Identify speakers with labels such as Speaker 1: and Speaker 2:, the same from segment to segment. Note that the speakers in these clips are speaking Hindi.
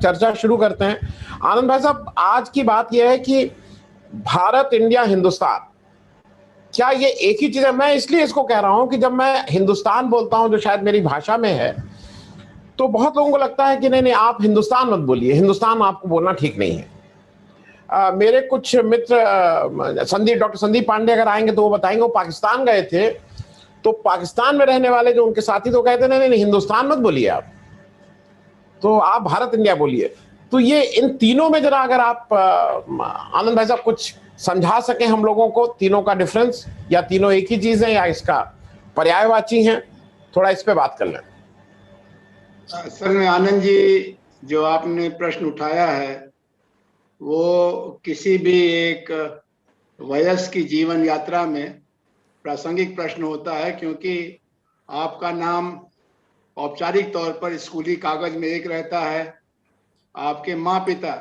Speaker 1: चर्चा शुरू करते हैं। आनंद भाई साहब, आज की बात यह है कि भारत, इंडिया, हिंदुस्तान, क्या ये एक ही चीज है? मैं इसलिए इसको कह रहा हूं कि जब मैं हिंदुस्तान बोलता हूं, जो शायद मेरी भाषा में है, तो बहुत लोगों को लगता है कि नहीं नहीं, आप हिंदुस्तान मत बोलिए, हिंदुस्तान आपको बोलना ठीक नहीं है। मेरे कुछ मित्र संदीप, डॉक्टर संदीप पांडे अगर आएंगे तो वो बताएंगे, वो पाकिस्तान गए थे, तो पाकिस्तान में रहने वाले जो उनके साथी तो कहते नहीं नहीं, हिंदुस्तान मत बोलिए आप, तो आप भारत इंडिया बोलिए। तो ये इन तीनों में जरा अगर आप आनंद भाई साहब कुछ समझा सकें हम लोगों को, तीनों का डिफरेंस, या तीनों एक ही चीज है या इसका पर्यायवाची हैं, थोड़ा इस पे बात कर लें।
Speaker 2: असल में आनंद जी, जो आपने प्रश्न उठाया है वो किसी भी एक वयस्क की जीवन यात्रा में प्रासंगिक प्रश्न होता है, क्योंकि आपका नाम औपचारिक तौर पर स्कूली कागज में एक रहता है। आपके माँ पिता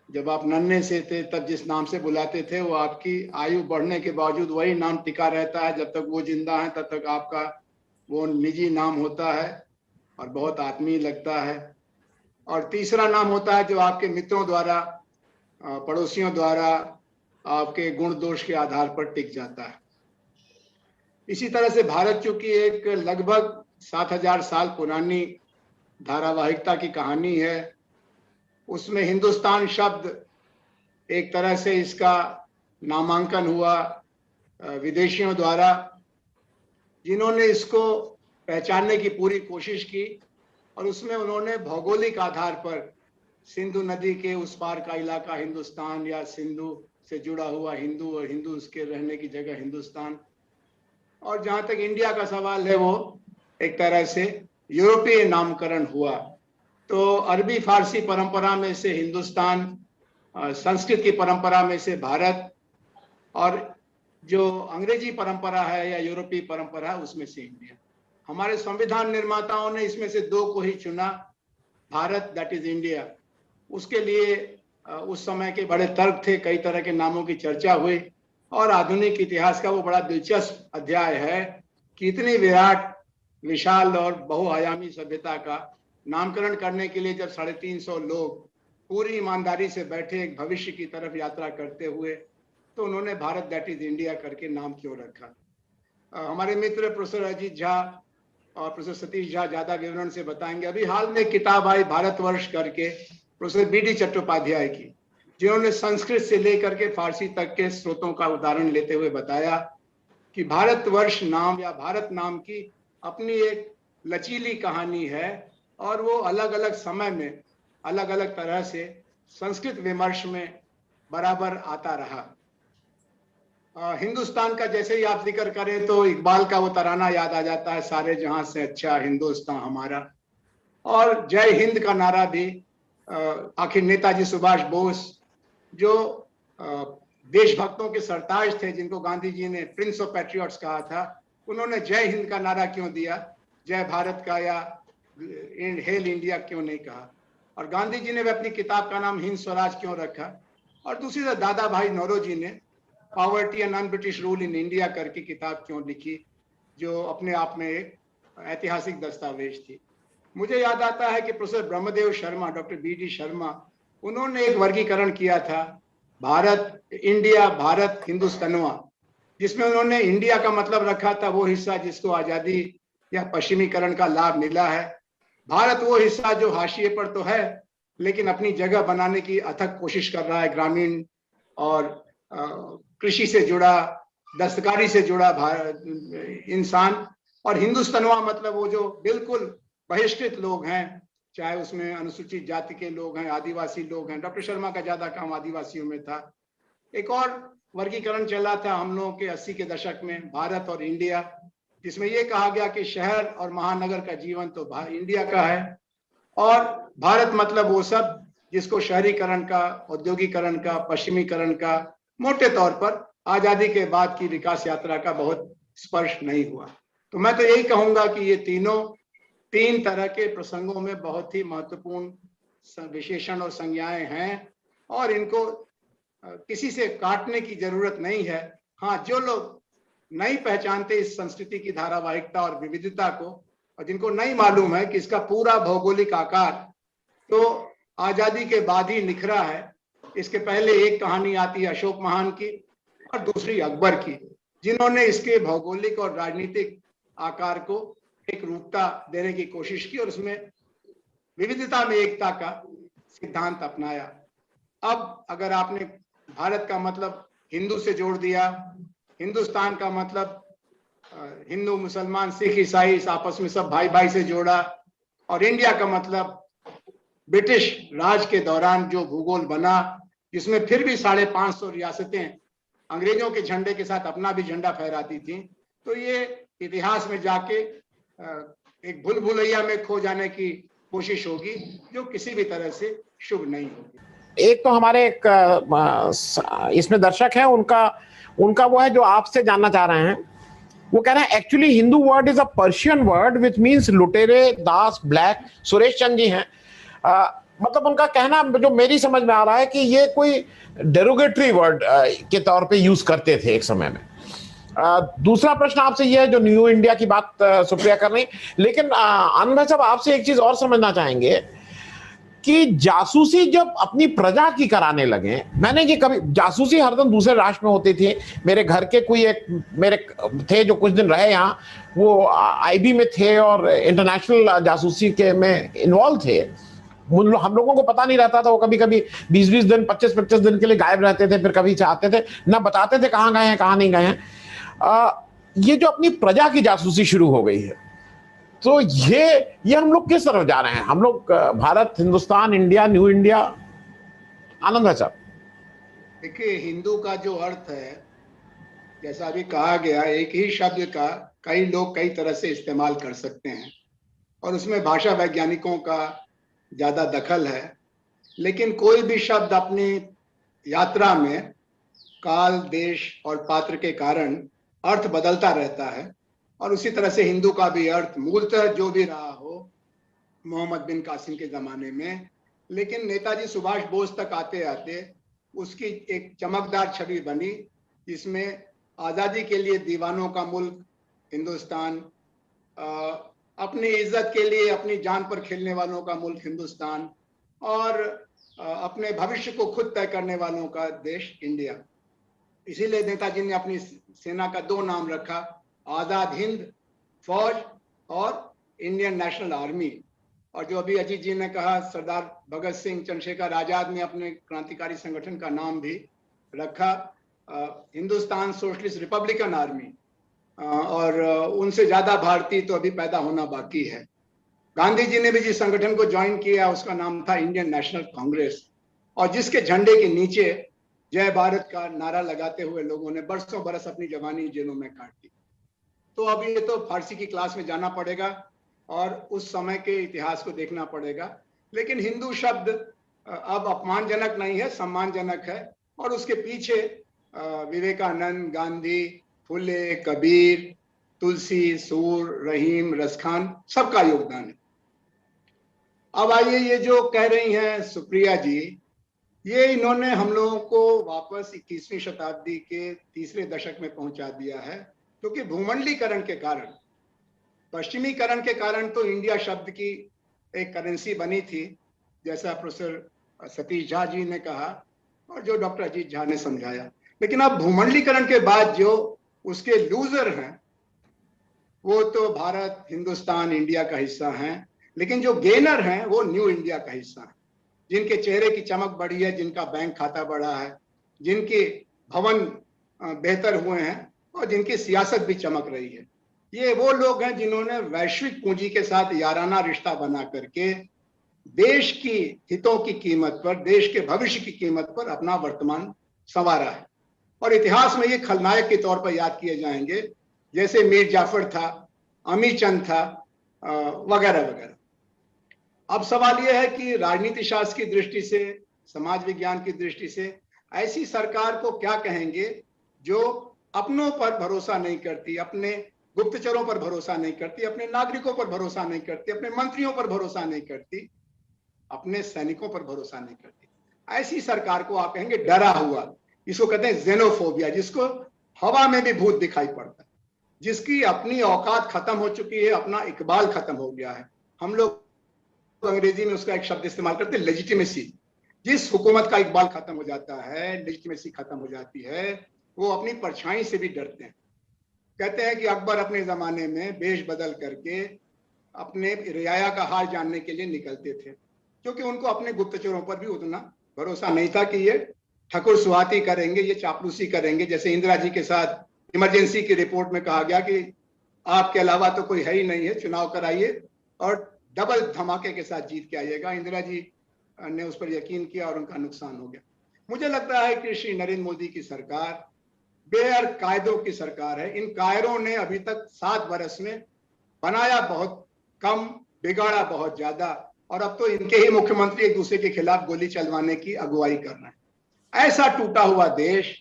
Speaker 2: जब आप नन्हे से थे तब जिस नाम से बुलाते थे, वो आपकी आयु बढ़ने के बावजूद वही नाम टिका रहता है। जब तक वो जिंदा है तब तक आपका वो निजी नाम होता है और बहुत आत्मीय लगता है। और तीसरा नाम होता है जो आपके मित्रों द्वारा, पड़ोसियों द्वारा आपके गुण दोष के आधार पर टिक जाता है। इसी तरह से भारत चूंकि एक लगभग 7000 साल पुरानी धारावाहिकता की कहानी है, उसमें हिंदुस्तान शब्द एक तरह से इसका नामांकन हुआ विदेशियों द्वारा, जिन्होंने इसको पहचानने की पूरी कोशिश की, और उसमें उन्होंने भौगोलिक आधार पर सिंधु नदी के उस पार का इलाका हिंदुस्तान, या सिंधु से जुड़ा हुआ हिंदू और हिंदू उसके रहने की जगह हिंदुस्तान, और जहां तक इंडिया का सवाल है वो एक तरह से यूरोपीय नामकरण हुआ। तो अरबी फारसी परंपरा में से हिंदुस्तान, संस्कृत की परंपरा में से भारत, और जो अंग्रेजी परंपरा है या यूरोपीय परंपरा है उसमें से इंडिया। हमारे संविधान निर्माताओं ने इसमें से दो को ही चुना, भारत, दैट इज इंडिया। उसके लिए उस समय के बड़े तर्क थे, कई तरह के नामों की चर्चा हुई, और आधुनिक इतिहास का वो बड़ा दिलचस्प अध्याय है कि इतनी विराट, विशाल और बहुआयामी सभ्यता का नामकरण करने के लिए जब 350 लोग पूरी ईमानदारी से बैठे एक भविष्य की तरफ यात्रा करते हुए, तो उन्होंने भारत दैट इज इंडिया करके नाम क्यों रखा। हमारे मित्र प्रोफेसर अजीत झा और प्रोफेसर सतीश झा ज्यादा विवरण से बताएंगे। अभी हाल में किताब आई भारतवर्ष करके प्रोफेसर बी डी चट्टोपाध्याय की, जिन्होंने संस्कृत से लेकर के फारसी तक के स्रोतों का उदाहरण लेते हुए बताया कि भारतवर्ष नाम या भारत नाम की अपनी एक लचीली कहानी है, और वो अलग अलग समय में अलग अलग तरह से संस्कृत विमर्श में बराबर आता रहा। हिंदुस्तान का जैसे ही आप जिक्र करें तो इकबाल का वो तराना याद आ जाता है, सारे जहां से अच्छा हिंदुस्तान हमारा। और जय हिंद का नारा भी आखिर नेताजी सुभाष बोस, जो देशभक्तों के सरताज थे, जिनको गांधी जी ने प्रिंस ऑफ पैट्रियट्स कहा था, उन्होंने जय हिंद का नारा क्यों दिया, जय भारत का या हेल इंडिया क्यों नहीं कहा। और गांधी जी ने भी अपनी किताब का नाम हिंद स्वराज क्यों रखा। और दूसरी तरफ दादा भाई नौरोजी ने poverty and non British rule in India करके किताब क्यों लिखी, जो अपने आप में एक ऐतिहासिक दस्तावेज थी। मुझे याद आता है कि professor Brahmadev Sharma, doctor B D Sharma, उन्होंने एक वर्गीकरण किया था, भारत इंडिया, भारत हिंदुस्तानवा, जिसमें उन्होंने इंडिया का मतलब रखा था वो हिस्सा जिसको आजादी या पश्चिमीकरण का लाभ मिला है, भारत वो हिस्सा जो हाशिए पर तो है लेकिन अपनी जगह बनाने की अथक कोशिश कर रहा है, ग्रामीण और कृषि से जुड़ा, दस्तकारी से जुड़ा इंसान। और हिंदुस्तानवा मतलब वो जो बिल्कुल बहिष्कृत लोग हैं, चाहे उसमें अनुसूचित जाति के लोग हैं, आदिवासी लोग हैं। डॉक्टर शर्मा का ज्यादा काम आदिवासियों में था। एक और वर्गीकरण चला था हम लोगों के 80 के दशक में, भारत और इंडिया, जिसमें यह कहा गया कि शहर और महानगर का जीवन तो इंडिया का है, और भारत मतलब वो सब जिसको शहरीकरण का, औद्योगिकरण का, पश्चिमीकरण का मोटे तौर पर आजादी के बाद की विकास यात्रा का बहुत स्पर्श नहीं हुआ। तो मैं तो यही कहूंगा कि ये तीन तरह के प्रसंगों में बहुत ही महत्वपूर्ण विशेषण और संज्ञाएं हैं, और इनको किसी से काटने की जरूरत नहीं है। हाँ, जो लोग नहीं पहचानते इस संस्कृति की धारावाहिकता और विविधता को, और जिनको नहीं मालूम है कि इसका पूरा भौगोलिक आकार तो आजादी के बाद ही निखरा है। इसके पहले एक कहानी आती है अशोक महान की और दूसरी अकबर की, जिन्होंने इसके भौगोलिक और राजनीतिक आकार को एक रूपता देने की कोशिश की और उसमें विविधता में एकता का सिद्धांत अपनाया। अब अगर आपने भारत का मतलब हिंदू से जोड़ दिया, हिंदुस्तान का मतलब हिंदू मुसलमान सिख ईसाई आपस में सब भाई भाई से जोड़ा, और इंडिया का मतलब ब्रिटिश राज के दौरान जो भूगोल बना, जिसमें फिर भी 550 रियासतें अंग्रेजों के झंडे के साथ अपना भी झंडा फहराती थी, तो ये इतिहास में जाके एक भूल भुलैया में खो जाने की कोशिश होगी, जो किसी भी तरह से शुभ नहीं होगी।
Speaker 1: एक तो हमारे एक इसमें दर्शक है, उनका वो है जो आपसे जानना चाह रहे हैं। वो कह रहे हैं actually Hindu word is a Persian word which means लुटेरे, दास, ब्लैक। सुरेश चंद जी हैं, मतलब उनका कहना जो मेरी समझ में आ रहा है कि ये कोई डेरोगेटरी वर्ड के तौर पे यूज करते थे एक समय में। दूसरा प्रश्न आपसे ये है, जो न्यू इंडिया की बात सुप्रिया कर रही, लेकिन आनंद भाई साहब आपसे एक चीज और समझना चाहेंगे कि जासूसी जब अपनी प्रजा की कराने लगे, मैंने ये कभी, जासूसी हरदम दूसरे राष्ट्र में होती थी। मेरे घर के कोई एक मेरे थे जो कुछ दिन रहे यहाँ, वो आईबी में थे और इंटरनेशनल जासूसी के में इन्वॉल्व थे। हम लोगों को पता नहीं रहता था, वो कभी कभी 20-20 दिन 25-25 दिन के लिए गायब रहते थे, फिर कभी आते थे, ना बताते थे कहाँ गए हैं कहाँ नहीं गए हैं। ये जो अपनी प्रजा की जासूसी शुरू हो गई है, तो ये हम लोग किस तरफ जा रहे हैं? हम लोग Bharat, Hindustan, India, new India. Anand भाई साहब
Speaker 2: देखिए, हिंदू का जो अर्थ है, जैसा अभी कहा गया, एक ही शब्द का कई लोग कई तरह से इस्तेमाल कर सकते हैं और उसमें भाषा वैज्ञानिकों का ज्यादा दखल है। लेकिन कोई भी शब्द अपनी यात्रा में काल, देश और पात्र के कारण अर्थ बदलता रहता है, और उसी तरह से हिंदू का भी अर्थ मूलतः जो भी रहा हो मोहम्मद बिन कासिम के जमाने में, लेकिन नेताजी सुभाष बोस तक आते आते उसकी एक चमकदार छवि बनी, जिसमें आज़ादी के लिए दीवानों का मुल्क हिंदुस्तान, अपनी इज्जत के लिए अपनी जान पर खेलने वालों का मुल्क हिंदुस्तान, और अपने भविष्य को खुद तय करने वालों का देश इंडिया। इसीलिए नेताजी ने अपनी सेना का 2 नाम रखा, आज़ाद हिंद फौज और इंडियन नेशनल आर्मी। और जो अभी अजीत जी ने कहा, सरदार भगत सिंह, चंद्रशेखर आजाद ने अपने क्रांतिकारी संगठन का नाम भी रखा हिंदुस्तान सोशलिस्ट रिपब्लिकन आर्मी, और उनसे ज्यादा भारतीय तो अभी पैदा होना बाकी है। गांधी जी ने भी जिस संगठन को ज्वाइन किया उसका नाम था इंडियन नेशनल कांग्रेस, और जिसके झंडे के नीचे जय भारत का नारा लगाते हुए लोगों ने बरसों बरस अपनी जवानी जेलों में काट दी। तो अब ये तो फारसी की क्लास में जाना पड़ेगा और उस समय के इतिहास को देखना पड़ेगा। लेकिन हिंदू शब्द अब अपमानजनक नहीं है, सम्मानजनक है, और उसके पीछे विवेकानंद, गांधी, फुले, कबीर, तुलसी, सूर, रहीम, रसखान, सबका योगदान है। अब आइए, ये जो कह रही हैं सुप्रिया जी, ये इन्होंने हम लोगों को वापस 21वीं शताब्दी के तीसरे दशक में पहुंचा दिया है, क्योंकि भूमंडलीकरण के कारण, पश्चिमीकरण के कारण तो इंडिया शब्द की एक करेंसी बनी थी, जैसा प्रोफेसर सतीश झा जी ने कहा और जो डॉक्टर अजीत झा ने समझाया। लेकिन अब भूमंडलीकरण के बाद जो उसके लूजर हैं वो तो भारत, हिंदुस्तान, इंडिया का हिस्सा हैं, लेकिन जो गेनर हैं वो न्यू इंडिया का हिस्सा है, जिनके चेहरे की चमक बढ़ी है, जिनका बैंक खाता बढ़ा है, जिनके भवन बेहतर हुए हैं और जिनकी सियासत भी चमक रही है। ये वो लोग हैं जिन्होंने वैश्विक पूंजी के साथ याराना रिश्ता बना करके देश की हितों की कीमत पर, देश के भविष्य की कीमत पर अपना वर्तमान संवारा है, और इतिहास में ये खलनायक के तौर पर याद किए जाएंगे, जैसे मीर जाफर था, अमी चंद था, वगैरह वगैरह। अब सवाल यह है कि राजनीति शास्त्र की दृष्टि से, समाज विज्ञान की दृष्टि से ऐसी सरकार को क्या कहेंगे जो अपनों पर भरोसा नहीं करती, अपने गुप्तचरों पर भरोसा नहीं करती, अपने नागरिकों पर भरोसा नहीं करती, अपने मंत्रियों पर भरोसा नहीं करती, अपने सैनिकों पर भरोसा नहीं करती। ऐसी सरकार को आप कहेंगे डरा हुआ, इसको कहते हैं जेनोफोबिया, जिसको हवा में भी भूत दिखाई पड़ता है, जिसकी अपनी औकात खत्म हो चुकी है, अपना इकबाल खत्म हो गया है। हम लोग अंग्रेजी में उसका एक शब्द इस्तेमाल करते हैं, लेजिटिमेसी। जिस हुकूमत का इकबाल खत्म हो जाता है, लेजिटिमेसी खत्म हो जाती है, वो अपनी परछाई से भी डरते हैं। कहते हैं कि अकबर अपने जमाने में वेश बदल करके अपने रियाया का हाल जानने के लिए निकलते थे, क्योंकि उनको अपने गुप्तचरों पर भी उतना भरोसा नहीं था कि ये ठकुर सुहाती करेंगे, ये चापलूसी करेंगे। जैसे इंदिरा जी के साथ इमरजेंसी की रिपोर्ट में कहा गया कि आपके अलावा तो कोई है ही नहीं है, चुनाव कराइए और डबल धमाके के साथ जीत के आइएगा। इंदिरा जी ने उस पर यकीन किया और उनका नुकसान हो गया। मुझे लगता है कि श्री नरेंद्र मोदी की सरकार बेअर कायदों की सरकार है। इन कायरों ने अभी तक 7 वर्ष में बनाया बहुत कम, बिगाड़ा बहुत ज्यादा, और अब तो इनके ही मुख्यमंत्री एक दूसरे के खिलाफ गोली चलवाने की अगुवाई कर रहे हैं। ऐसा टूटा हुआ देश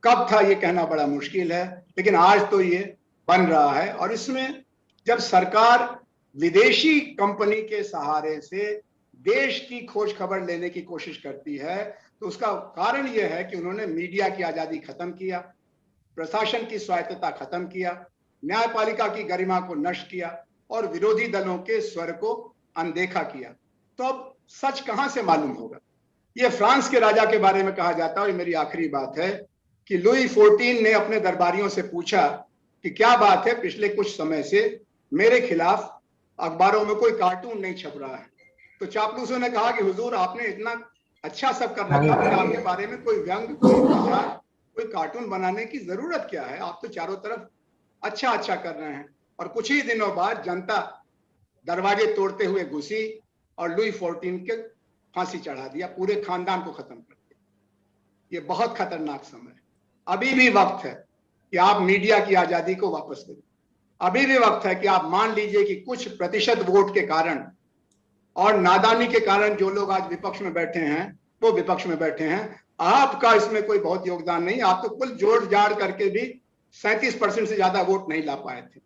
Speaker 2: कब था ये कहना बड़ा मुश्किल है, लेकिन आज तो ये बन रहा है। और इसमें जब सरकार विदेशी कंपनी के सहारे से देश की खोज खबर लेने की कोशिश करती है, तो उसका कारण यह है कि उन्होंने मीडिया की आजादी खत्म किया, प्रशासन की स्वायत्तता खत्म किया, न्यायपालिका की गरिमा को नष्ट किया और विरोधी दलों के स्वर को अनदेखा किया। तो अब सच कहां से मालूम होगा? यह फ्रांस के राजा के बारे में कहा जाता है, और मेरी आखिरी बात है कि लुई 14 ने अपने दरबारियों से पूछा कि क्या बात है, पिछले कुछ समय से मेरे खिलाफ अखबारों में कोई कार्टून नहीं छप रहा है। तो चापलूसों ने कहा कि हुजूर, आपने इतना अच्छा सब कर रखा है, आपके बारे में कोई व्यंग, कोई मजाक, कोई कार्टून बनाने की जरूरत क्या है? आप तो चारों तरफ अच्छा अच्छा कर रहे हैं। और कुछ ही दिनों बाद जनता दरवाजे तोड़ते हुए घुसी और लुई 14 के फांसी चढ़ा दिया, पूरे खानदान को खत्म कर दिया। ये बहुत खतरनाक समय है। अभी भी वक्त है कि आप मीडिया की आजादी को वापस करें। अभी भी वक्त है कि आप मान लीजिए कि कुछ प्रतिशत वोट के कारण और नादानी के कारण जो लोग आज विपक्ष में बैठे हैं वो विपक्ष में बैठे हैं। आपका इसमें कोई बहुत योगदान नहीं। आप तो कुल जोड़ जाड़ करके भी 37% से ज्यादा वोट नहीं ला पाए थे।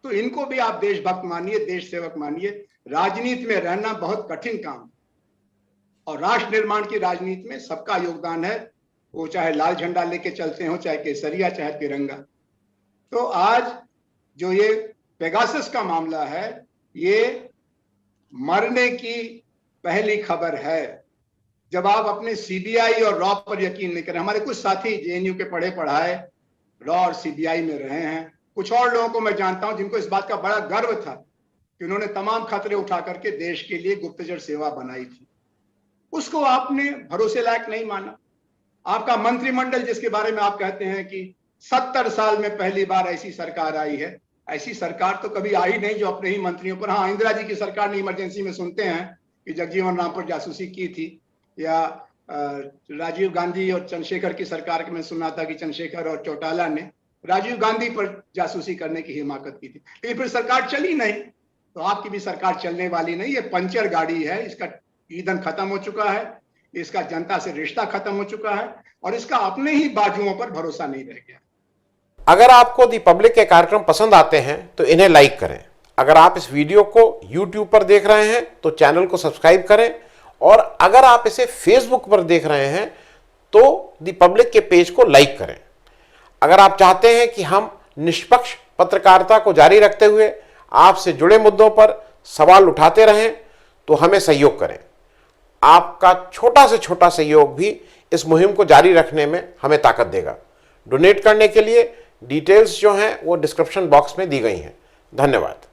Speaker 2: तो इनको भी आप देशभक्त मानिए, देश सेवक मानिए। राजनीति में रहना बहुत कठिन काम है और राष्ट्र निर्माण की राजनीति में सबका योगदान है, वो चाहे लाल झंडा लेके चलते हो, चाहे केसरिया, चाहे तिरंगा। तो आज जो ये पेगासस का मामला है, ये मरने की पहली खबर है। जब आप अपने सीबीआई और रॉ पर यकीन नहीं करें। हमारे कुछ साथी जेएनयू के पढ़े पढ़ाए रॉ और सीबीआई में रहे हैं। कुछ और लोगों को मैं जानता हूं जिनको इस बात का बड़ा गर्व था कि उन्होंने तमाम खतरे उठा करके देश के लिए गुप्तचर सेवा बनाई थी। उसको आपने भरोसे लायक नहीं माना। आपका मंत्रिमंडल, जिसके बारे में आप कहते हैं कि 70 साल में पहली बार ऐसी सरकार आई है, ऐसी सरकार तो कभी आई नहीं जो अपने ही मंत्रियों पर, हाँ इंदिरा जी की सरकार ने इमरजेंसी में सुनते हैं कि जगजीवन राम पर जासूसी की थी, या राजीव गांधी और चंद्रशेखर की सरकार में सुना था कि चंद्रशेखर और चौटाला ने राजीव गांधी पर जासूसी करने की हिमाकत की थी, लेकिन फिर सरकार चली नहीं। तो आपकी भी सरकार चलने वाली नहीं। ये पंचर गाड़ी है, इसका ईंधन खत्म हो चुका है, इसका जनता से रिश्ता खत्म हो चुका है और इसका अपने ही बाजुओं पर भरोसा नहीं रह गया।
Speaker 1: अगर आपको दी पब्लिक के कार्यक्रम पसंद आते हैं तो इन्हें लाइक करें। अगर आप इस वीडियो को YouTube पर देख रहे हैं तो चैनल को सब्सक्राइब करें, और अगर आप इसे Facebook पर देख रहे हैं तो दी पब्लिक के पेज को लाइक करें। अगर आप चाहते हैं कि हम निष्पक्ष पत्रकारिता को जारी रखते हुए आपसे जुड़े मुद्दों पर सवाल उठाते रहें तो हमें सहयोग करें। आपका छोटा से छोटा सहयोग भी इस मुहिम को जारी रखने में हमें ताकत देगा। डोनेट करने के लिए डिटेल्स जो हैं वो डिस्क्रिप्शन बॉक्स में दी गई हैं। धन्यवाद।